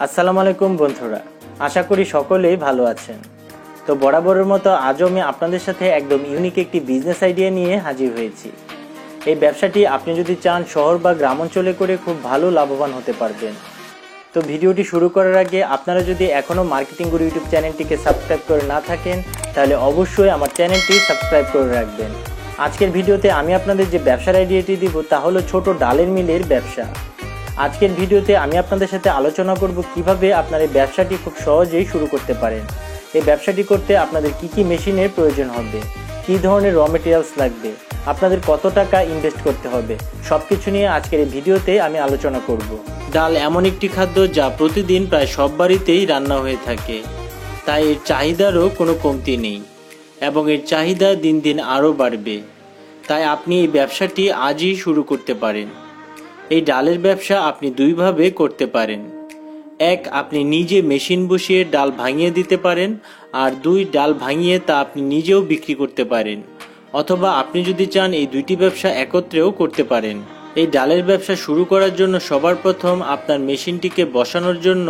আসসালামু আলাইকুম বন্ধুরা, আশা করি সকলেই ভালো আছেন। তো বরাবরের মতো আজও আমি আপনাদের সাথে একদম ইউনিক একটি বিজনেস আইডিয়া নিয়ে হাজির হয়েছি। এই ব্যবসাটি আপনি যদি চান শহর বা গ্রাম অঞ্চলে করে খুব ভালো লাভবান হতে পারবেন। তো ভিডিওটি শুরু করার আগে আপনারা যদি এখনও মার্কেটিং গুরু ইউটিউব চ্যানেলটিকে সাবস্ক্রাইব করে না থাকেন তাহলে অবশ্যই আমার চ্যানেলটি সাবস্ক্রাইব করে রাখবেন। আজকের ভিডিওতে আমি আপনাদের যে ব্যবসার আইডিয়াটি দিব তা হলো ছোট ডালের মিলের ব্যবসা। আজকের ভিডিওতে আমি আপনাদের সাথে আলোচনা করব কিভাবে আপনার এই ব্যবসাটি খুব সহজেই শুরু করতে পারেন। এই ব্যবসাটি করতে আপনাদের কি মেশিনের প্রয়োজন হবে, কি ধরনের র মেটেরিয়ালস লাগবে, আপনাদের কত টাকা ইনভেস্ট করতে হবে, সবকিছু নিয়ে আজকের এই ভিডিওতে আমি আলোচনা করব। ডাল এমন একটি খাদ্য যা প্রতিদিন প্রায় সব বাড়িতেই রান্না হয়ে থাকে, তাই এর চাহিদারও কোনো কমতি নেই এবং এর চাহিদা দিন দিন আরও বাড়বে। তাই আপনি এই ব্যবসাটি আজই শুরু করতে পারেন। এই ডালের ব্যবসা আপনি দুইভাবে করতে পারেন। এক, আপনি নিজে মেশিন বসিয়ে ডাল ভাঙিয়ে দিতে পারেন, আর দুই, ডাল ভাঙিয়ে তা আপনি নিজেও বিক্রি করতে পারেন। অথবা আপনি যদি চান এই দুইটি ব্যবসা একত্রেও করতে পারেন। এই ডালের ব্যবসা শুরু করার জন্য সবার প্রথম আপনার মেশিনটিকে বসানোর জন্য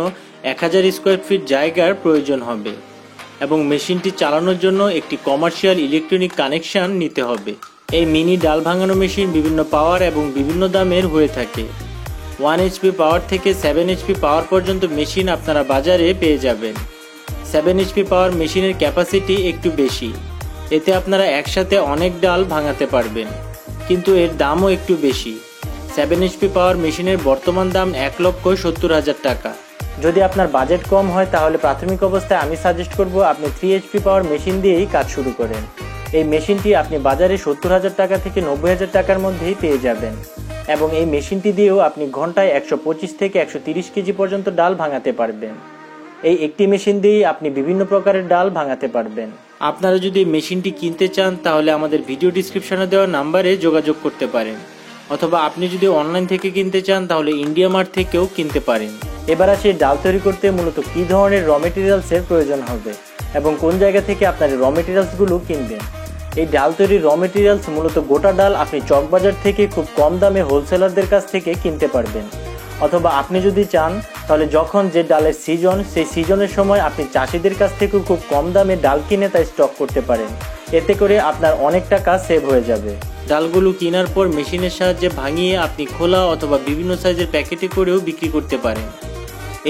1000 স্কোয়ার ফিট জায়গার প্রয়োজন হবে এবং মেশিনটি চালানোর জন্য একটি কমার্শিয়াল ইলেকট্রনিক কানেকশন নিতে হবে। এই মিনি ডাল ভাঙানো মেশিন বিভিন্ন পাওয়ার এবং বিভিন্ন দামের হয়ে থাকে। 1 HP পাওয়ার থেকে 7 HP পাওয়ার পর্যন্ত মেশিন আপনারা বাজারে পেয়ে যাবেন। 7 HP পাওয়ার মেশিনের ক্যাপাসিটি একটু বেশি, এতে আপনারা একসাথে অনেক ডাল ভাঙাতে পারবেন, কিন্তু এর দামও একটু বেশি। 7 HP পাওয়ার মেশিনের বর্তমান দাম 1,70,000 টাকা। যদি আপনার বাজেট কম হয় তাহলে প্রাথমিক অবস্থায় আমি সাজেস্ট করব আপনি 3 HP পাওয়ার মেশিন দিয়েই কাজ শুরু করেন। এই মেশিনটি আপনি বাজারে 70,000 টাকা থেকে 90,000 টাকার মধ্যেই পেয়ে যাবেন এবং এই মেশিনটি দিয়েও আপনি ঘন্টায় 125 থেকে 130 কেজি পর্যন্ত ডাল ভাঙাতে পারবেন। এই একটি মেশিন দিয়েই আপনি বিভিন্ন প্রকারের ডাল ভাঙাতে পারবেন। আপনারা যদি মেশিনটি কিনতে চান তাহলে আমাদের ভিডিও ডিসক্রিপশনে দেওয়া নাম্বারে যোগাযোগ করতে পারেন, অথবা আপনি যদি অনলাইন থেকে কিনতে চান তাহলে ইন্ডিয়া মার্ট থেকেও কিনতে পারেন। এবার আসি ডাল তৈরি করতে মূলত কী ধরনের র মেটেরিয়ালসের প্রয়োজন হবে এবং কোন জায়গা থেকে আপনার র মেটেরিয়ালসগুলো কিনবেন। এই ডাল তৈরির র মেটেরিয়ালস মূলত গোটা ডাল আপনি চকবাজার থেকে খুব কম দামে হোলসেলারদের কাছ থেকে কিনতে পারবেন, অথবা আপনি যদি চান তাহলে যখন যে ডালের সিজন সেই সিজনের সময় আপনি চাষিদের কাছ থেকেও খুব কম দামে ডাল কিনে তাই স্টক করতে পারেন। এতে করে আপনার অনেক টাকা সেভ হয়ে যাবে। ডালগুলো কেনার পর মেশিনের সাহায্যে ভাঙিয়ে আপনি খোলা অথবা বিভিন্ন সাইজের প্যাকেটে করেও বিক্রি করতে পারেন।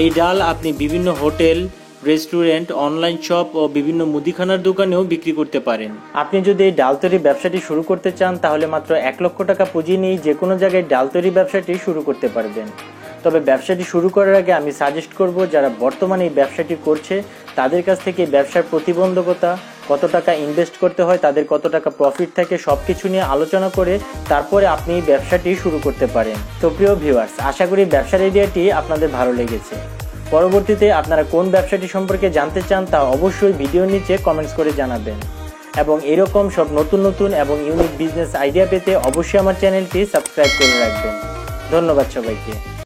এই ডাল আপনি বিভিন্ন হোটেল, রেস্টুরেন্ট, অনলাইন শপ ও বিভিন্ন মুদিখানার দোকানেও বিক্রি করতে পারেন। আপনি যদি এই ডাল তৈরি ব্যবসাটি শুরু করতে চান তাহলে মাত্র 1 লক্ষ টাকা পুঁজি নিয়ে যে কোনো জায়গায় ডাল তৈরি ব্যবসাটি শুরু করতে পারবেন। তবে ব্যবসাটি শুরু করার আগে আমি সাজেস্ট করব যারা বর্তমানে এই ব্যবসাটি করছে তাদের কাছ থেকে ব্যবসার প্রতিবন্ধকতা, কত টাকা ইনভেস্ট করতে হয়, তাদের কত টাকা প্রফিট থাকে সব কিছু নিয়ে আলোচনা করে তারপরে আপনি এই ব্যবসাটি শুরু করতে পারেন। তো প্রিয় ভিউয়ার্স, আশা করি ব্যবসার আইডিয়াটি আপনাদের ভালো লেগেছে। পরবর্তীতে আপনারা কোন ব্যবসাটি সম্পর্কে জানতে চান তা অবশ্যই ভিডিওর নিচে কমেন্টস করে জানাবেন এবং এরকম সব নতুন এবং ইউনিক বিজনেস আইডিয়া পেতে অবশ্যই আমার চ্যানেলটি সাবস্ক্রাইব করে রাখবেন। ধন্যবাদ সবাইকে।